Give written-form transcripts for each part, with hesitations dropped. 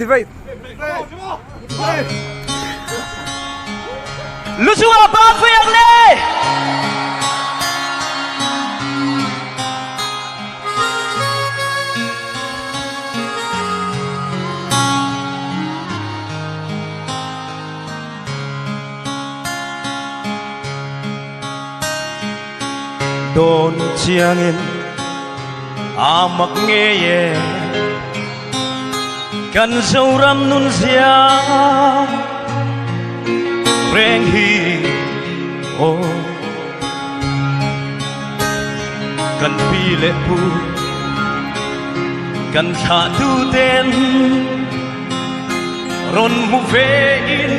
Thì vậy Lu chúa ba phiền đi. Don chiangin amak ngeye kan sauram nun sia reng hi o kan pile pu kan tha tu ten ron mu ve in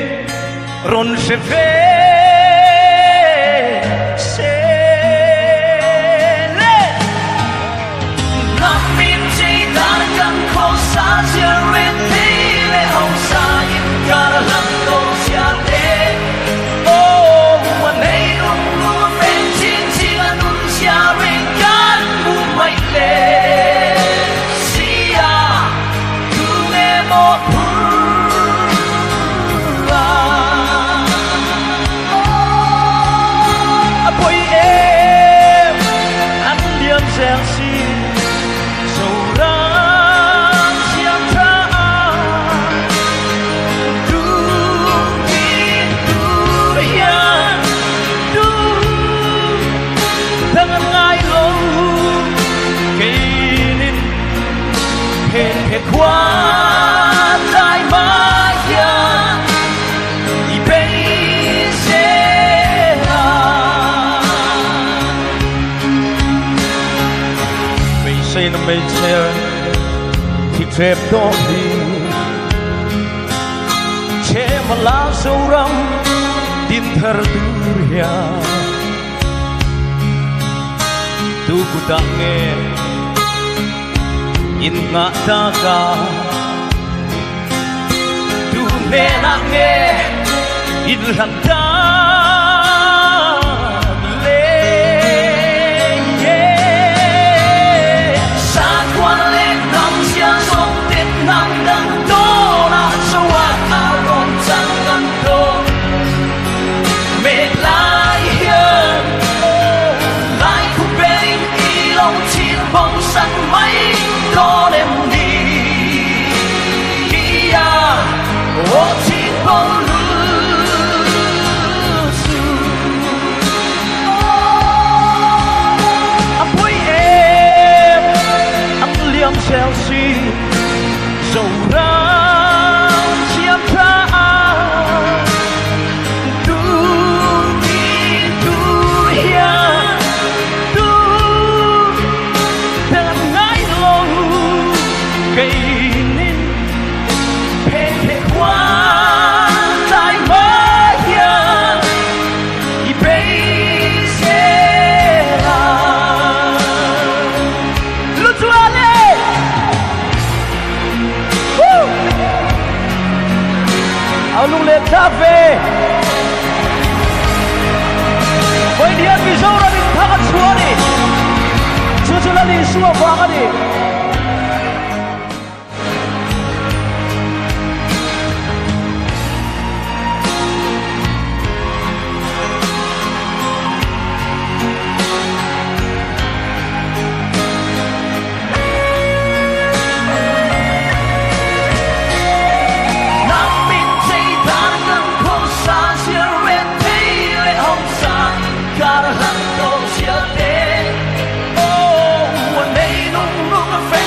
ron se ve qua lại mãi y bây giờ mình xây nó mình chơi thì phép đó đi che mà lá sâu râm tin thở tu ya tu ku ta nghe in nga ta ka tu ne na nge in lan ta le ye sa quan le nam sia song tin nam dang do na so wa ta ron chang gan do me lai hiền lai khu bên y long chín bông xanh mấy con em đi kia ô chín bông lư su anh quý em anh liêm xeo xi dầu rang chiếm ra lung lên cà phê với điện vì dâu là mình thắc ăn xua đi xua là đi xua qua đi Hãy subscribe cho kênh Ghiền Mì Gõ để không bỏ lỡ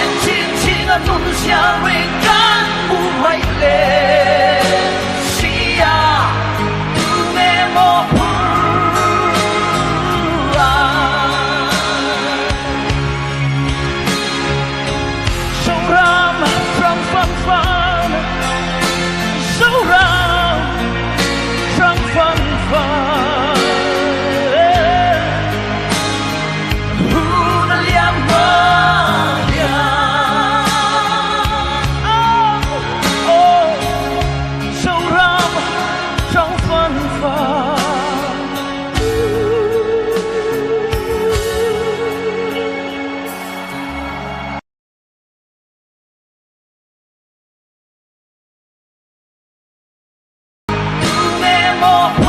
một